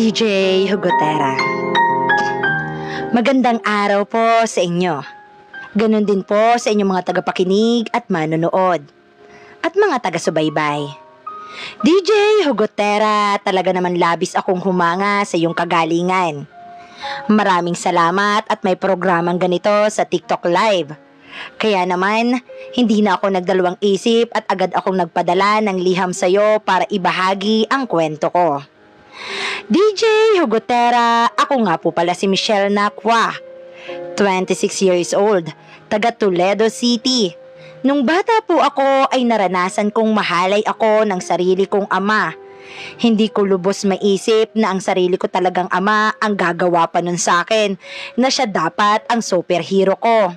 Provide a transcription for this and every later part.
DJ Hugotera. Magandang araw po sa inyo. Ganon din po sa inyong mga tagapakinig at manonood. At mga taga-subaybay. DJ Hugotera, talaga naman labis akong humanga sa iyong kagalingan. Maraming salamat at may programang ganito sa TikTok Live. Kaya naman, hindi na ako nagdalawang isip at agad akong nagpadala ng liham sa iyo para ibahagi ang kwento ko. DJ Hugotera, ako nga po pala si Michelle Nacua, 26 years old, taga Toledo City. Nung bata po ako ay naranasan kong mahalay ako ng sarili kong ama. Hindi ko lubos maisip na ang sarili ko talagang ama ang gagawa pa nun sa akin, na siya dapat ang superhero ko.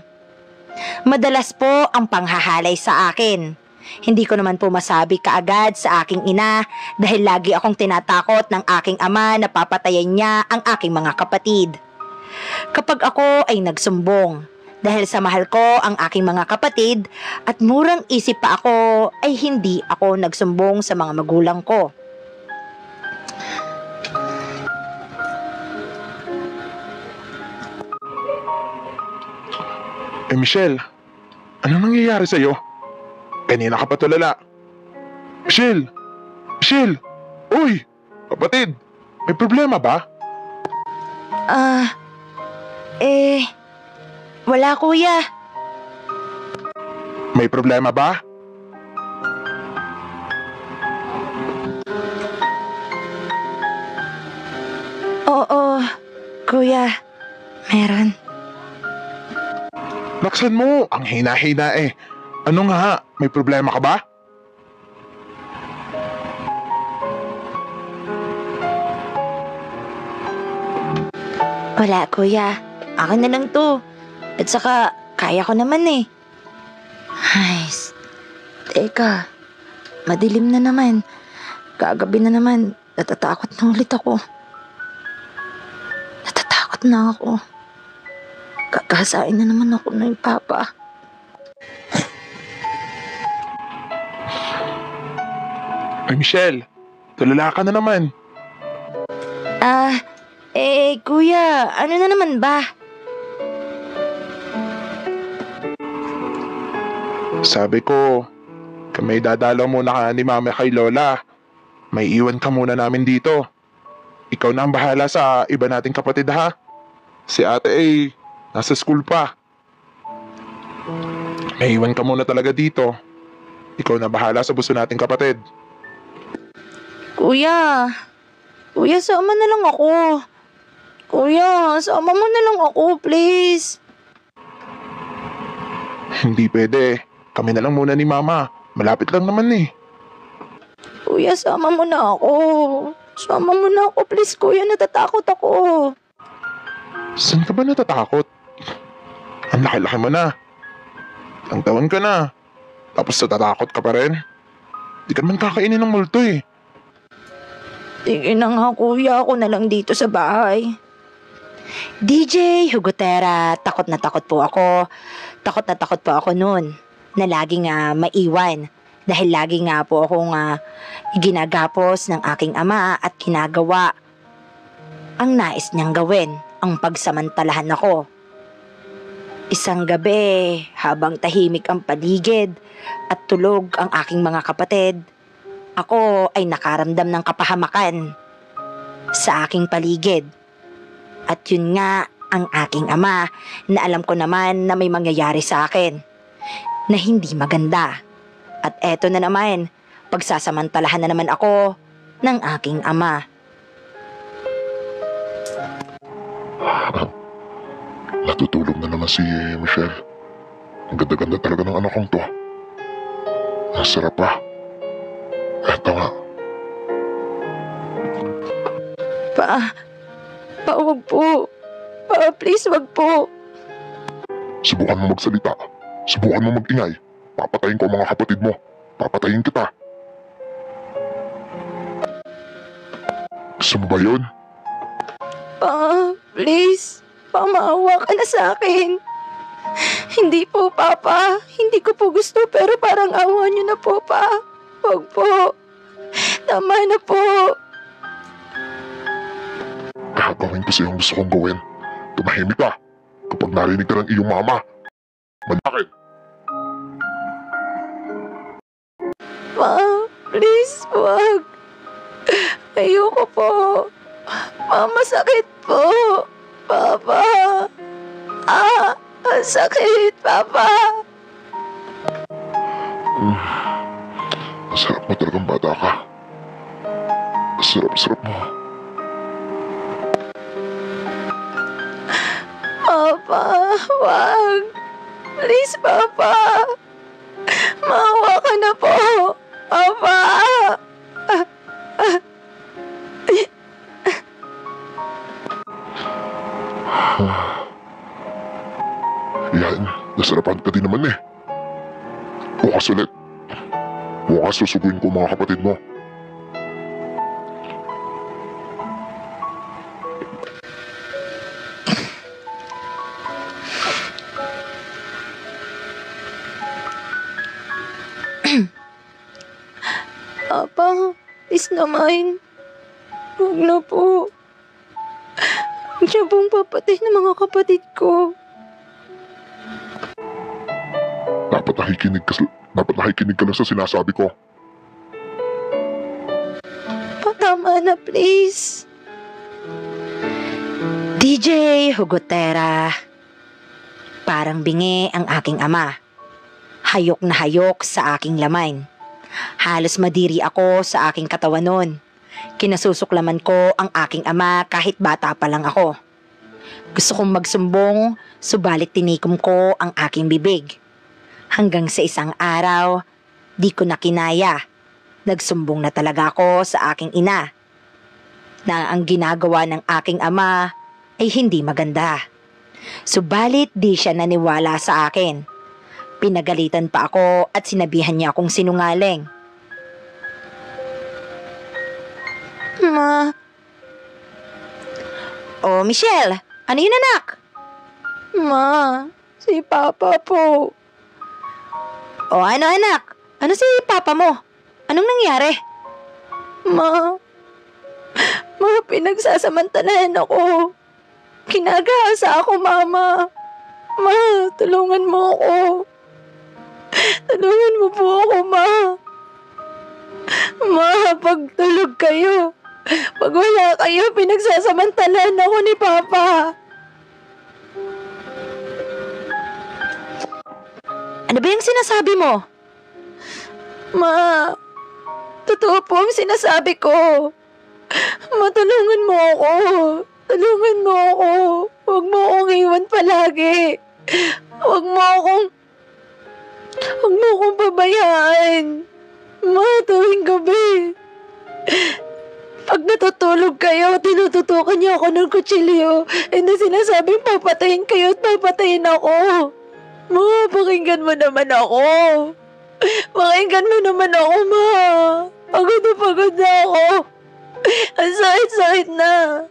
Madalas po ang panghahalay sa akin. Hindi ko naman po masabi kaagad sa aking ina dahil lagi akong tinatakot ng aking ama na papatayin niya ang aking mga kapatid. Kapag ako ay nagsumbong, dahil sa mahal ko ang aking mga kapatid at murang isip pa ako, ay hindi ako nagsumbong sa mga magulang ko. Michelle, ano nangyayari sa'yo? Kanina ka pa tulala. Michelle! Michelle! Uy! Kapatid! May problema ba? Wala kuya. May problema ba? Oo, kuya. Meron. Laksan mo! Ang hina-hina eh. Ano nga? May problema ka ba? Wala kuya. Ako na lang to. At saka, kaya ko naman eh. Ay, teka. Madilim na naman. Kagabi na naman. Natatakot na ulit ako. Natatakot na ako. Kakasain na naman ako ng papa. Ay Michelle, tulala ka na naman. Kuya, ano na naman ba? Sabi ko, kami dadalaw muna ka ni mama kay lola. May iwan ka muna namin dito. Ikaw na ang bahala sa iba nating kapatid ha. Si ate ay nasa school pa. May iwan ka muna talaga dito. Ikaw na bahala sa buso nating kapatid. Kuya, sama na lang ako. Kuya, sama mo na lang ako, please. Hindi pwede. Kami na lang muna ni mama. Malapit lang naman eh. Kuya, sama mo na ako. Sama mo na ako, please, kuya. Natatakot ako. Saan ka ba natatakot? Ang laki-laki mo na. Ilang taon ka na. Tapos natatakot ka pa rin? Di ka naman kakainin ng multo eh. Sige na nga kuya, ako na lang dito sa bahay. DJ Hugotera, takot na takot po ako. Takot na takot po ako noon na lagi nga maiwan. Dahil lagi nga po akong ginagapos ng aking ama at ginagawa ang nais niyang gawin, ang pagsamantalahan ako. Isang gabi, habang tahimik ang paligid at tulog ang aking mga kapatid, ako ay nakaramdam ng kapahamakan sa aking paligid. At yun nga ang aking ama na alam ko naman na may mangyayari sa akin na hindi maganda. At eto na naman, pagsasamantalahan na naman ako ng aking ama. Natutulog na naman si Michelle. Ang ganda-ganda talaga ng anak kong to. Ang sarap pa. Eto nga. Wag po. Please, wag po. Subukan mo magsalita. Subukan mo mag-ingay. Papatayin ko ang mga kapatid mo. Papatayin kita. Gusto mo ba yun? Please. Maawa ka na sa akin. Hindi po, Papa. Hindi ko po gusto pero parang awa niyo na po, Pa. Wag po. Tama na po. Gagawin ko sa'yo ang gusto kong gawin. Tumahimik ka kapag narinig ka ng iyong mama. Manakit! Ma, please, wag. Ayoko po. Ma, masakit po. Papa. Ang sakit, Papa. Ang sarap mo talagang bata ka. Ang sarap-sarap mo. Papa, wag. Please, Papa. Maawa ka na po. Papa. Yan, nasarapan ka din naman eh. Bukas ulit. Bukas susuguin ko mga kapatid mo. Papa, please naman. Huwag na po. Siya pong papatay ng mga kapatid ko. Dapat nakikinig ka lang sa sinasabi ko. Tama na, please. DJ Hugotera. Parang bingi ang aking ama. Hayok na hayok sa aking laman. Halos madiri ako sa aking katawan noon. Kinasusuklaman ko ang aking ama kahit bata pa lang ako. Gusto kong magsumbong, subalit tinikom ko ang aking bibig. Hanggang sa isang araw, di ko na kinaya. Nagsumbong na talaga ako sa aking ina na ang ginagawa ng aking ama ay hindi maganda. Subalit di siya naniwala sa akin. Pinagalitan pa ako at sinabihan niya akong sinungaling. Ma. Oh, Michelle, ano yun anak? Ma, si Papa po. Oh, ano anak? Ano si Papa mo? Anong nangyari? Ma, pinagsasamantalahan ako. Kinagahasa ako, Mama. Ma, tulungan mo ako. Tulungan mo po ako, Ma. Ma, pag tulog kayo, pag wala kayo, pinagsasamantalahan ako ni Papa. Ano ba yung sinasabi mo? Ma, totoo po ang sinasabi ko. Matulungan mo ako. Tulungan mo ako. Huwag mo akong iwan palagi. Huwag mo akong pabayaan. Ma, tuwing gabi. Pag natutulog kayo, tinututukan niyo ako ng kutsilyo. Hindi sinasabing papatayin kayo at papatayin ako. Ma, pakinggan mo naman ako. Pakinggan mo naman ako, Ma. Pagod na ako. Ang sakit-sakit na.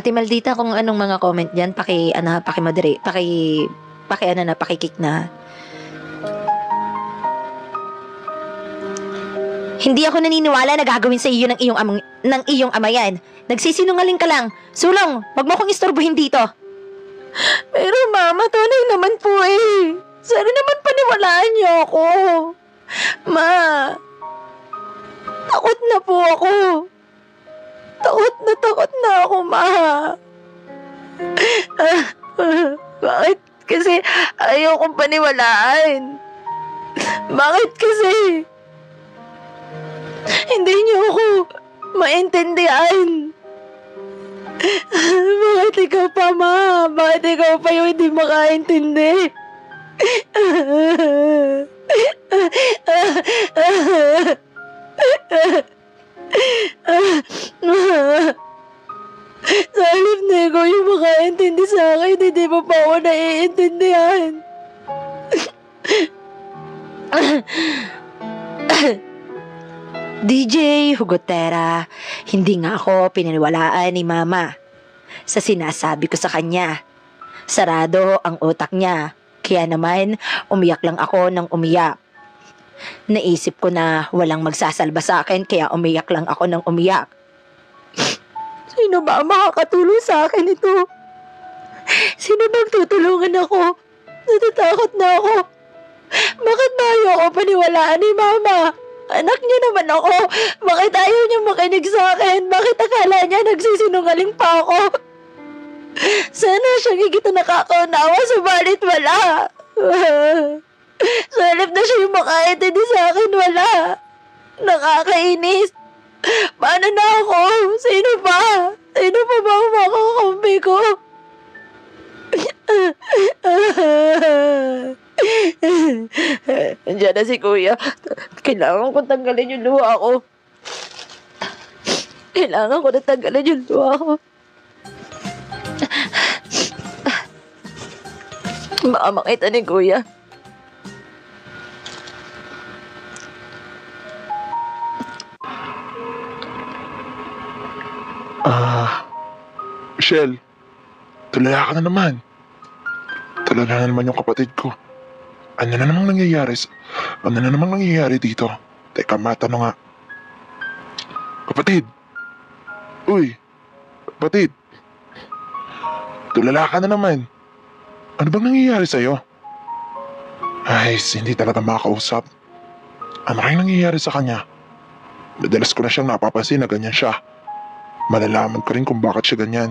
Ate Maldita, kung anong mga comment diyan, paki-moderate, pakikik na. Hindi ako naniniwala na gagawin sa iyo ng iyong ama yan. Nagsisinungaling ka lang. Sulong, wag mo akong istorbohin dito. Pero Mama, tunay naman po eh. Sana naman paniwalaan niyo ako. Ma, takot na po ako. Takot na ako, Ma. Bakit kasi ayaw kong paniwalaan? Bakit kasi hindi niyo ako maintindihan? Bakit ikaw pa, Ma? Bakit ikaw pa yung hindi makaintindi? Sa halip na ikaw yung makaintindi sa akin, hindi mo pa ako naiintindihan. DJ Hugotera, hindi nga ako pinaniwalaan ni Mama sa sinasabi ko sa kanya. Sarado ang utak niya, Kaya naman, umiyak lang ako ng umiyak. Naisip ko na walang magsasalba sa akin kaya umiyak lang ako ng umiyak. Sino ba ang makakatulong sa akin ito? Sino bang tutulungan ako? Natatakot na ako. Bakit ba ayoko paniwalaan ni Mama? Anak niya naman ako. Bakit ayaw niya makinig sa akin? Bakit akala niya nagsisinungaling pa ako? Sana siyang higit na nakakaunawa, subalit wala. Sa halip na siya yung makaintindi sa akin, wala. Nakakainis. Paano na ako? Sino pa? Sino pa ba ang makakampi ko? Andiyan na si Kuya. Kailangan ko tanggalin yung luha ko. Kailangan ko na tanggalin yung luha ko. Baka makita ni Kuya. Michelle, tulala ka na naman. Tulala na naman yung kapatid ko. Ano na namang nangyayari dito? Teka, matanong nga. Kapatid! Uy! Kapatid! Tulala ka na naman. Ano bang nangyayari sa'yo? Ay, hindi talaga makakausap. Ano kayong nangyayari sa kanya? Madalas ko na siyang napapansin na ganyan siya. Malalaman ko rin kung bakit siya ganyan.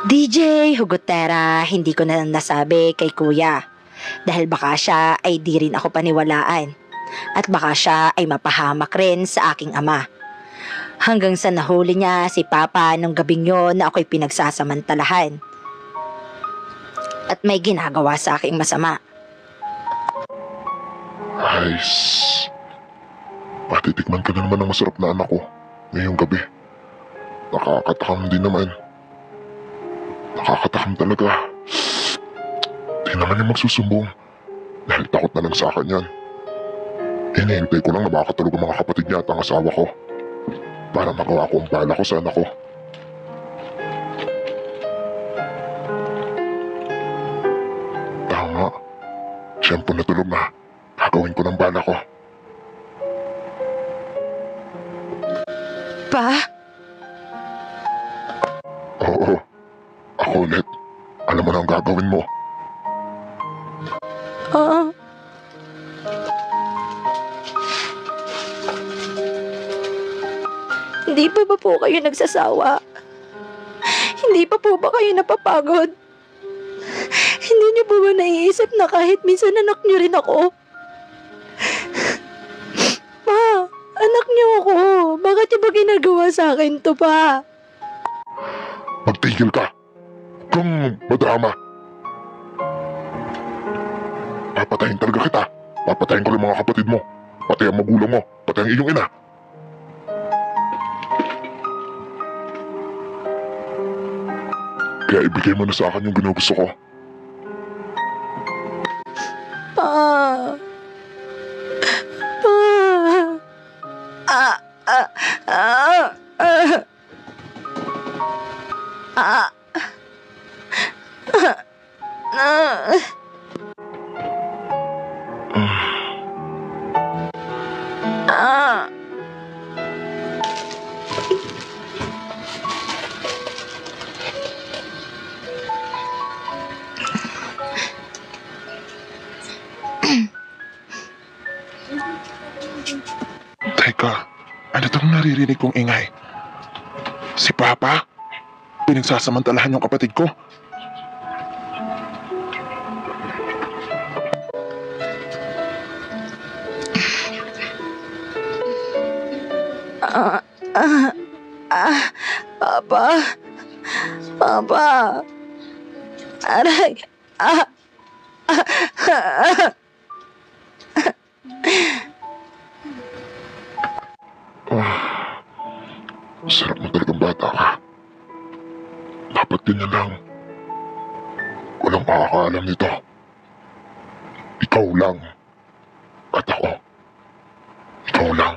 DJ Hugotera, hindi ko na nasabi kay Kuya. Dahil baka siya ay di rin ako paniwalaan. At baka siya ay mapahamak rin sa aking ama. Hanggang sa nahuli niya si Papa nung gabing yon na ako'y pinagsasamantalahan. At may ginagawa sa aking masama. Ayos. Patitikman ka na naman ng masarap na anak ko ngayong gabi. Nakakatakam din naman. Nakakatakam talaga. Di naman yung magsusumbong. Dahil takot na lang sa akin yan. Hinihintay ko lang na makakatulog ang mga kapatid niya at ang asawa ko. Para magawa ko ang bala ko sa anak ko. Tama. Siyempre natulog na. Gagawin ko ng bala ko. Pa? Oo. Ako ulit. Alam mo na ang gagawin mo. Oo. Hindi pa ba po kayo nagsasawa? Hindi pa po ba kayo napapagod? Hindi niyo po ba naiisip na kahit minsan anak niyo rin ako? Pa, anak niyo ako. Bakit niyo ba ginagawa sa akin to, pa? Magtigil ka. Huwag kang madrama. Papatayin talaga kita. Papatayin ko rin mga kapatid mo. Pati ang magulang mo. Pati ang iyong ina. Kaya ibigay mo na sa akin yung ginugusto ko. Pa. Pa. Ah. Ah. Ah. Ah. Ah. Ah. Ah. Teka, ano itong naririnig kong ingay? Si Papa? Pinagsasamantalahan yung kapatid ko? Papa. Papa. Aray. Ah. Sarap mo talagang bata ka. Dapat ganyan lang. Walang makakaalam nito. Ikaw lang. At ako. Ikaw lang.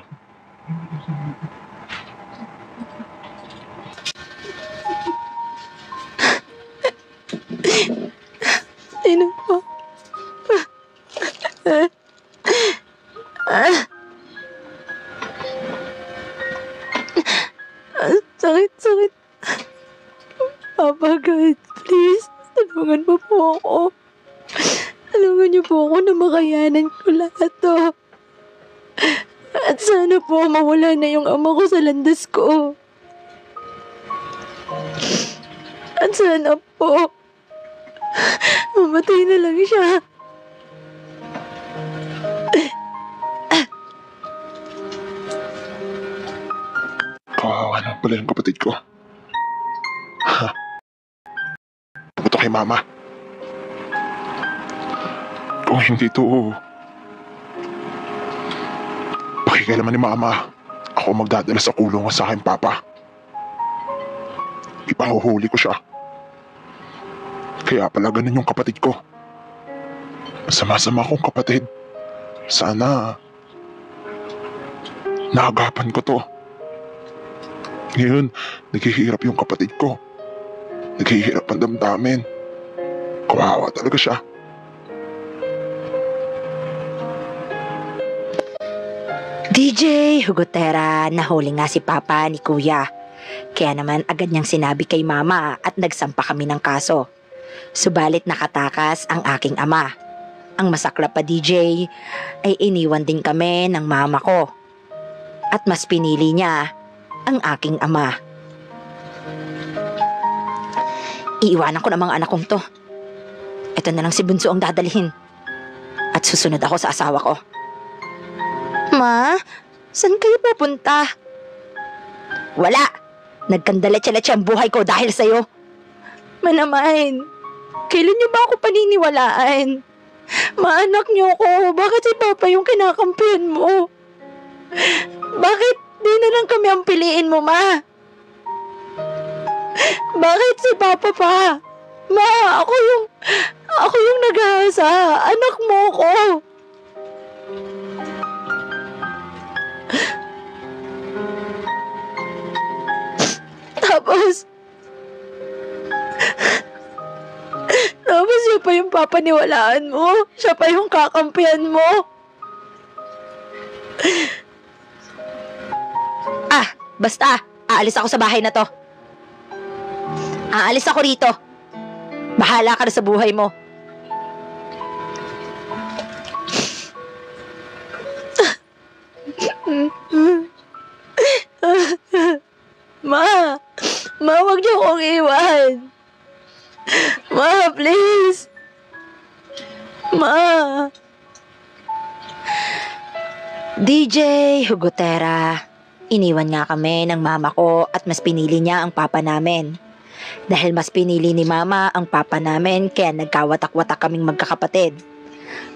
Sakit. Papa God, please, tulungan mo po ako. Tulungan niyo po ako na makayanan ko lahat to. At sana po mawala na yung ama ko sa landas ko. At sana po mamatay na lang siya. Kawawa na pala yung kapatid ko. Pupunta kay mama. Kung hindi to pakikialaman ni mama, ako magdadala sa kulungan sa akin, papa. Ipahuhuli ko siya. Kaya pala ganun yung kapatid ko. Sama-sama kong kapatid. Sana naagapan ko to. Ngayon, naghihirap yung kapatid ko. Naghihirap ang damdamin. Kawawa talaga siya. DJ Hugotera, nahuli nga si Papa ni Kuya. Kaya naman agad niyang sinabi kay Mama at nagsampa kami ng kaso. Subalit nakatakas ang aking ama. Ang masaklap pa, DJ, ay iniwan din kami ng mama ko. At mas pinili niya ang aking ama. Iiwanan ko na mga anak kong to. Ito na lang si Bunso ang dadalhin. At susunod ako sa asawa ko. Ma, saan kayo pupunta? Wala. Nagkandaletsa-letsa ang buhay ko dahil sa'yo. Manamain, kailan niyo ba ako paniniwalaan? Maanak niyo ko, bakit si Papa yung kinakampihan mo? Bakit di na lang kami ang piliin mo, Ma? Bakit si Papa pa? Ma, ako yung nag-aasa. Anak mo ko. Tapos siya pa yung papaniwalaan mo. Siya pa yung kakampihan mo. Basta, aalis ako sa bahay na to. Aalis ako rito. Bahala ka na sa buhay mo. Ma, wag niyo akong iwan. Ma, please. Ma. DJ Hugotera, iniwan nga kami ng mama ko at mas pinili niya ang papa namin. Dahil mas pinili ni mama ang papa namin, kaya nagkawatak-watak kaming magkakapatid.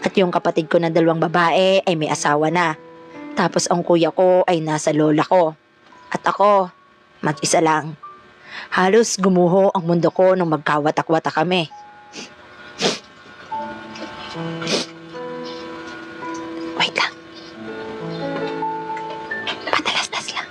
At yung kapatid ko na 2 babae ay may asawa na. Tapos ang kuya ko ay nasa lola ko. At ako, mag-isa lang. Halos gumuho ang mundo ko nung magkawatak-watak kami. Wait lang. Patalastas lang.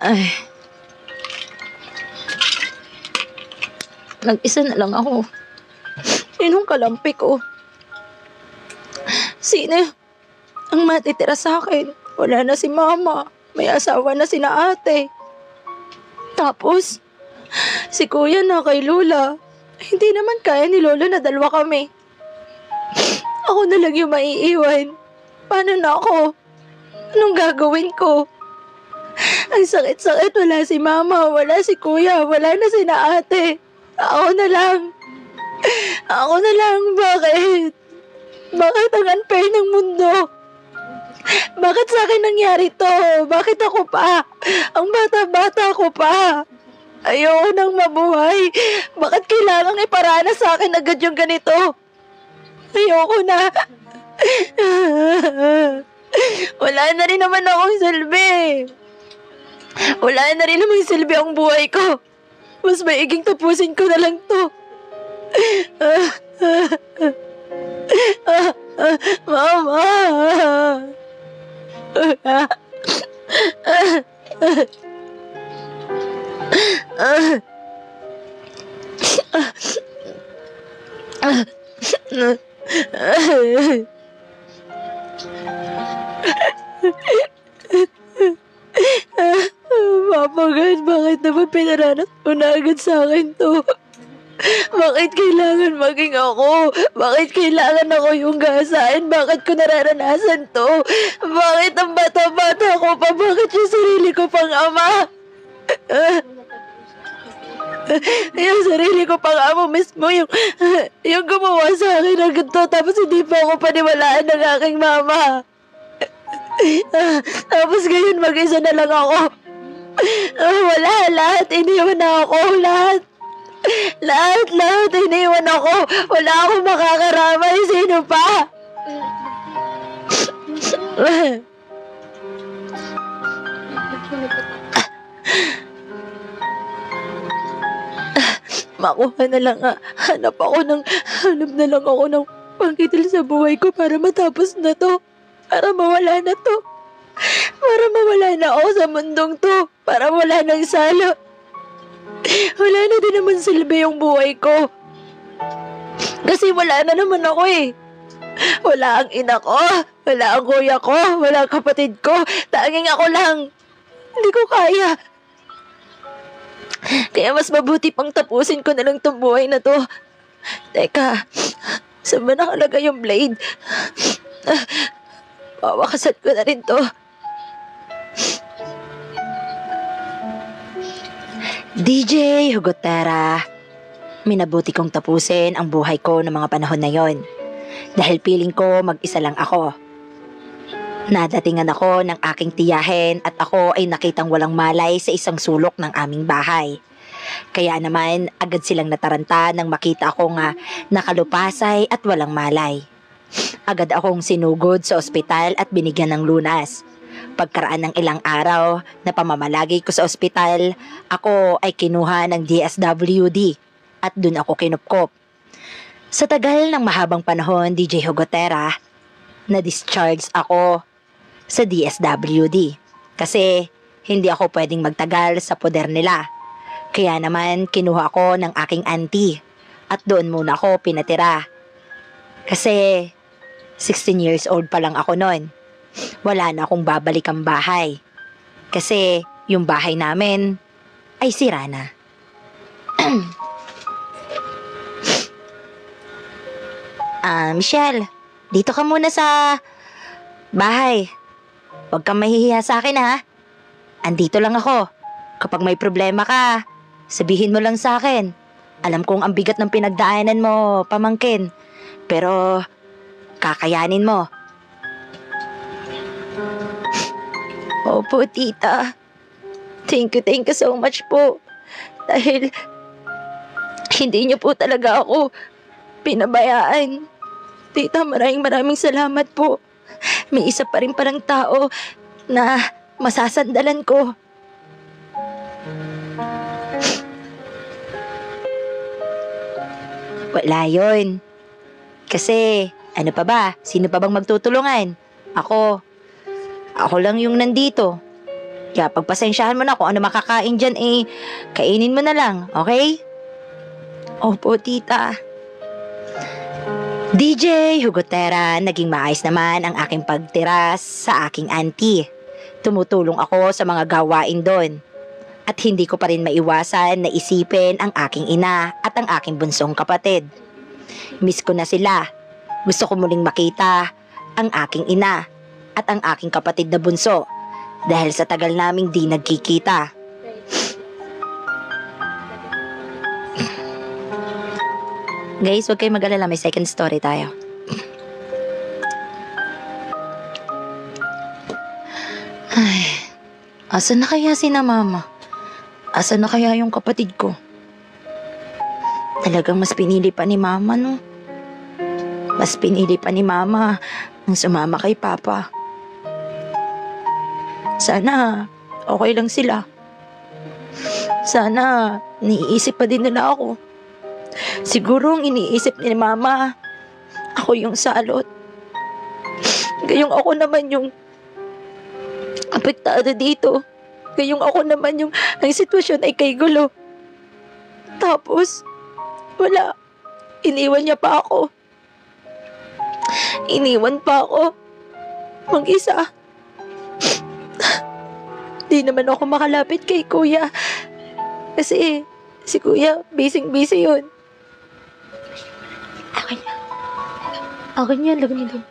Ay. Nag-isa na lang ako. Sinong kalampi ko? Sino ang matitira sa akin? Wala na si mama. May asawa na sina ate. Tapos, si kuya na kay lola. Hindi naman kaya ni lola na 2 kami. Ako na lang yung maiiwan. Paano na ako? Anong gagawin ko? Ang sakit-sakit, wala si mama, wala si kuya, wala na si na ate. Ako na lang, bakit? Bakit ang unfair ng mundo? Bakit sa akin nangyari to? Bakit ako pa? Ang bata-bata ko pa. Ayoko nang mabuhay. Bakit kailangang iparana sa akin agad yung ganito? Ayoko na. Wala na rin naman akong silbi. Wala na rin naman silbi ang buhay ko. Mas maiging tapusin ko na lang to. Papa God, bakit naman pinaranas mo na agad sa akin to? Bakit kailangan maging ako? Bakit kailangan ako yung gasain? Bakit ko nararanasan to? Bakit ang bata-bata ko pa? Bakit yung sarili ko pang ama? Yung sarili ko pang ama mismo, yung gumawa sa akin ng ganito, tapos hindi pa ako paniwalaan ng aking mama. Tapos ngayon mag-isa na lang ako. Wala, lahat iniwan na ako, lahat. Lahat iniwan ako. Wala akong makakaramay. Sino pa? Makuha na lang hanap na lang ako ng pangkitil sa buhay ko para matapos na to. Para mawala na to. Para mawala na ako sa mundong to. Para wala nang sala. Wala na din naman silbi yung buhay ko. Kasi wala na naman ako eh. Wala ang ina ko. Wala ang kuya ko. Wala ang kapatid ko. Tanging ako lang. Hindi ko kaya. Kaya mas mabuti pang tapusin ko na lang tong buhay na to. Teka, saan ba nakalagay yung blade? Pawakasan ko na rin to. DJ Hugotera, minabuti kong tapusin ang buhay ko ng mga panahon na yon. Dahil piling ko mag-isa lang ako. Nadatingan ako ng aking tiyahin at ako ay nakitang walang malay sa isang sulok ng aming bahay. Kaya naman agad silang nataranta nang makita ako nga nakalupasay at walang malay. Agad akong sinugod sa ospital at binigyan ng lunas. Pagkaraan ng ilang araw na pamamalagi ko sa ospital, ako ay kinuha ng DSWD at dun ako kinupkop. Sa tagal ng mahabang panahon, DJ Hugotera, na-discharge ako sa DSWD kasi hindi ako pwedeng magtagal sa poder nila. Kaya naman kinuha ako ng aking auntie at doon muna ako pinatira. Kasi 16 years old pa lang ako noon. Wala na akong babalikan bahay. Kasi yung bahay namin ay sira na. Michelle, dito ka muna sa bahay. Huwag kang mahihiya sa akin ha. Andito lang ako. Kapag may problema ka, sabihin mo lang sa akin. Alam kong ang bigat ng pinagdaanan mo, pamangkin. Pero kakayanin mo. Opo, tita. Thank you so much po. Dahil hindi niyo po talaga ako pinabayaan. Tita, maraming salamat po. May isa pa rin parang tao na masasandalan ko. Wala yun. Kasi, ano pa ba? Sino pa bang magtutulungan? Ako lang yung nandito. Kaya pagpasensyahan mo na kung ano makakain dyan, kainin mo na lang, okay? Opo, tita. DJ Hugotera, naging maayos naman ang aking pagtiras sa aking auntie. Tumutulong ako sa mga gawain doon. At hindi ko pa rin maiwasan na isipin ang aking ina at ang aking bunsong kapatid. Miss ko na sila. Gusto ko muling makita ang aking ina at ang aking kapatid na bunso dahil sa tagal naming di nagkikita. Guys, huwag kayong mag-alala, may second story tayo. Ay, asan na kaya si na mama? Asan na kaya yung kapatid ko? Talagang mas pinili pa ni mama, no? Mas pinili pa ni mama ang sumama kay papa. Sana okay lang sila. Sana niisip pa din nila ako. Siguro ang iniisip ni mama, ako yung salot. Gayong ako naman yung apektado dito. Gayong ako naman yung ang sitwasyon ay kay gulo. Tapos, wala iniwan niya pa ako. Iniwan pa ako. Mag-isa. Di naman ako makalapit kay kuya. Kasi si kuya, busy-busy yun. Akin yan. Akin yan, lagay mo doon.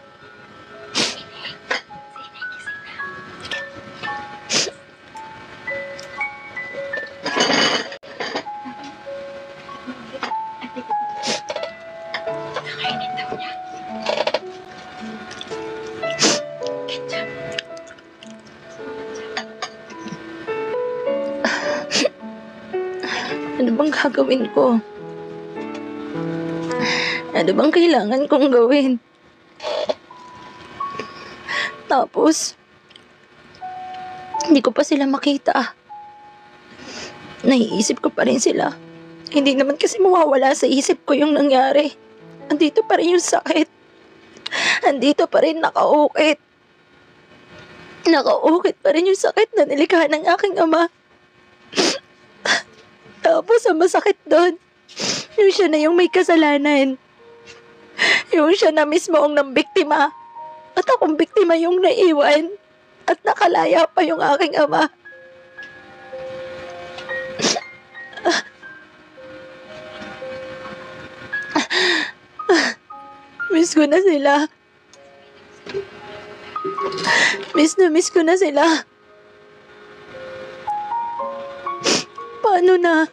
Ano bang gagawin ko? Ano bang kailangan kong gawin? Tapos, hindi ko pa sila makita. Naiisip ko pa rin sila. Hindi naman kasi mawawala sa isip ko yung nangyari. Andito pa rin yung sakit. Andito pa rin nakaukit. Nakaukit pa rin yung sakit na nilikha ng aking ama. Tapos ang masakit doon, yung siya na yung may kasalanan. Yung siya na mismo ang nambiktima. At akong biktima yung naiwan. At nakalaya pa yung aking ama. Miss ko na sila. Miss ko na sila. Paano na?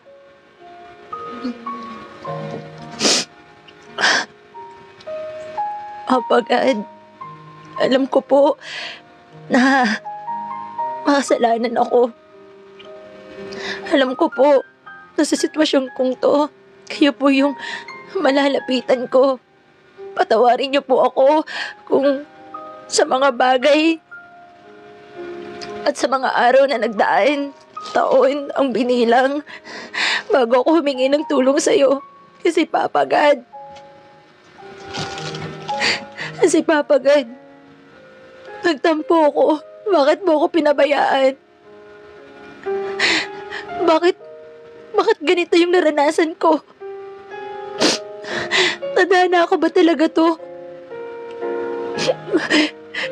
Apagad, alam ko po na makasalanan ako. Alam ko po na sa sitwasyon kong to, kayo po yung malalapitan ko. Patawarin niyo po ako kung sa mga bagay at sa mga araw na nagdaan, taon ang binilang bago ako humingi ng tulong sa'yo. Kasi Papa God, nagtampo ako. Bakit mo ako pinabayaan? Bakit ganito yung naranasan ko? Tadhana ako ba talaga to?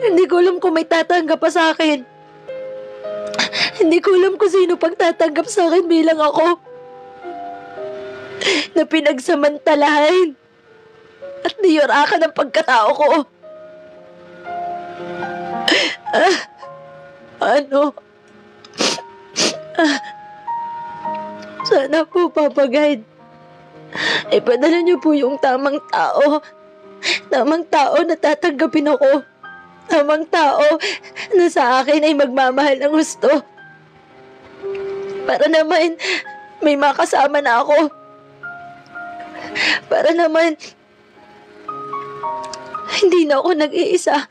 Hindi ko alam kung may tatanggap pa sa akin. Hindi ko alam kung sino pagtatanggap sa akin bilang ako. Na pinagsamantalahan at niyurakan ang pagkatao ko. Ano? Sana po, Papa God, ipadala niyo po yung tamang tao. Tamang tao na tatanggapin ako. Tamang tao na sa akin ay magmamahal ng gusto. Para naman may makasama na ako. Para naman hindi na ako nag-iisa.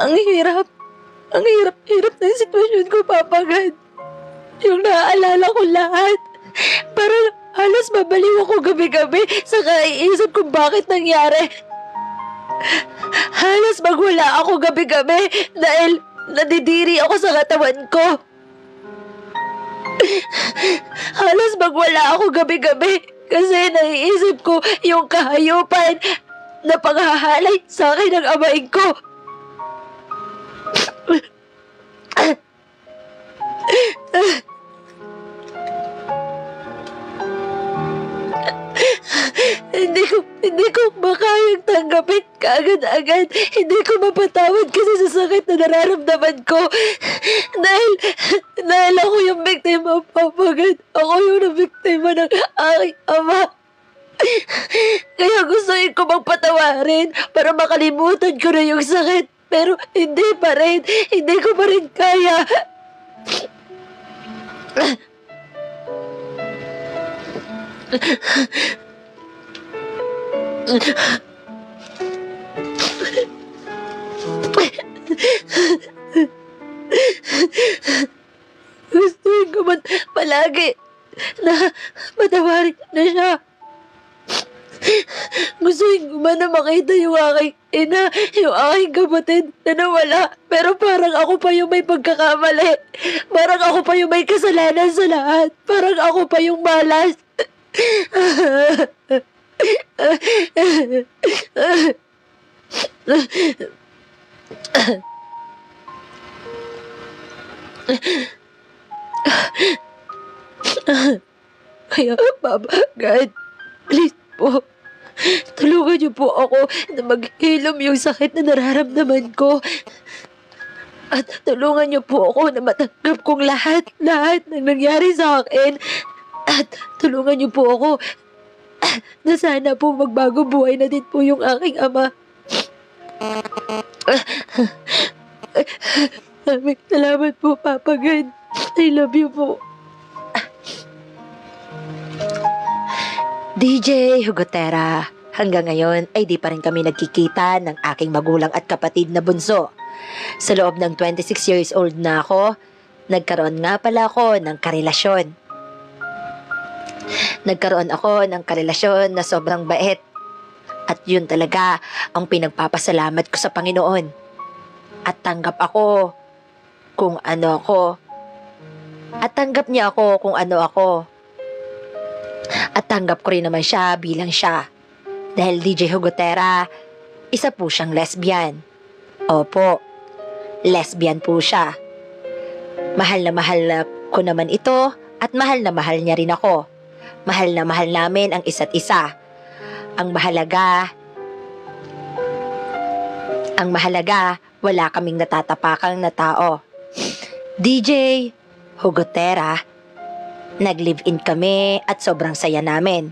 Ang hirap na yung sitwasyon ko, Papa God. Yung naaalala ko lahat. Parang halos mabaliw ako gabi-gabi sa kaiisip kung bakit nangyari. Halos magwala ako gabi-gabi dahil nadidiri ako sa katawan ko. Halos magwala ako gabi-gabi kasi naiisip ko yung kahayupan na paghahalay sa akin ng amain ko. Hindi ko makayang tanggapin kaagad-agad. Hindi ko mapatawad kasi sa sakit na nararamdaman ko. Dahil ako yung biktima, Papa God. Ako yung nabiktima ng aking ama. Kaya gustuin ko magpatawarin para makalimutan ko na yung sakit. Pero hindi pa rin. Hindi ko pa rin kaya. Gustuin ko man palagi na patawarin na siya. Gustuin ko man na makita yung aking ina, yung aking kapatid na nawala. Pero parang ako pa yung may pagkakamali. Parang ako pa yung may kasalanan sa lahat. Parang ako pa yung malas. Kaya, Papa, God, please po, tulungan niyo po ako na maghilom yung sakit na nararamdaman ko. At tulungan niyo po ako na matanggap kong lahat ng nangyari sa akin. At tulungan niyo po ako na sana po magbago buhay na din po yung aking ama. Maraming salamat po, Papa God. I love you po. DJ Hugotera, hanggang ngayon ay di pa rin kami nagkikita ng aking magulang at kapatid na bunso. Sa loob ng 26 years old na ako, nagkaroon nga pala ako ng karelasyon. Nagkaroon ako ng karelasyon na sobrang bait. At yun talaga ang pinagpapasalamat ko sa Panginoon. At tanggap ako kung ano ako. At tanggap niya ako kung ano ako. At tanggap ko rin naman siya bilang siya. Dahil DJ Hugotera, isa po siyang lesbian. Opo, lesbian po siya. Mahal na ko naman ito at mahal na mahal niya rin ako. Mahal na mahal namin ang isa't isa. Ang mahalaga, wala kaming natatapakang na tao. DJ Hugotera, nag-live-in kami at sobrang saya namin.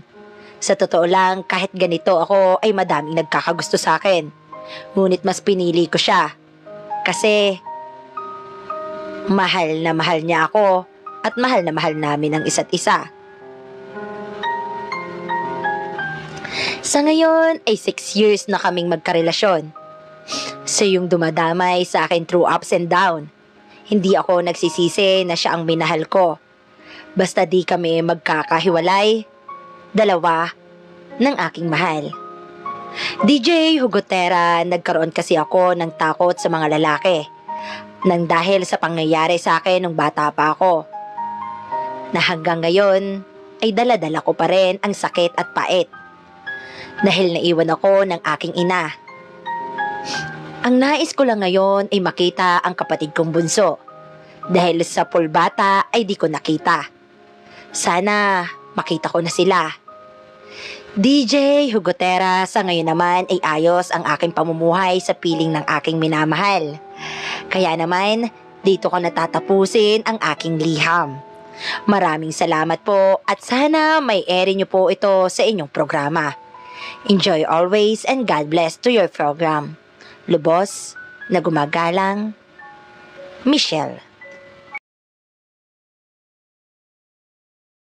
Sa totoo lang, kahit ganito ako ay madaming nagkakagusto sa akin. Ngunit mas pinili ko siya. Kasi mahal na mahal niya ako at mahal na mahal namin ang isa't isa. Sa ngayon ay 6 years na kaming magkarelasyon. Siya yung dumadamay sa akin through ups and down. Hindi ako nagsisisi na siya ang minahal ko. Basta di kami magkakahiwalay, dalawa ng aking mahal. DJ Hugotera, nagkaroon kasi ako ng takot sa mga lalaki nang dahil sa pangyayari sa akin nung bata pa ako. Na hanggang ngayon ay dala-dala ko pa rin ang sakit at pait. Dahil naiwan ako ng aking ina. Ang nais ko lang ngayon ay makita ang kapatid kong bunso. Dahil sa pulbata ay di ko nakita. Sana makita ko na sila. DJ Hugotera, sa ngayon naman ay ayos ang aking pamumuhay sa piling ng aking minamahal. Kaya naman, dito ko natatapusin ang aking liham. Maraming salamat po at sana may ere niyo po ito sa inyong programa. Enjoy always and God bless to your program. Lubos na gumagalang, Michelle.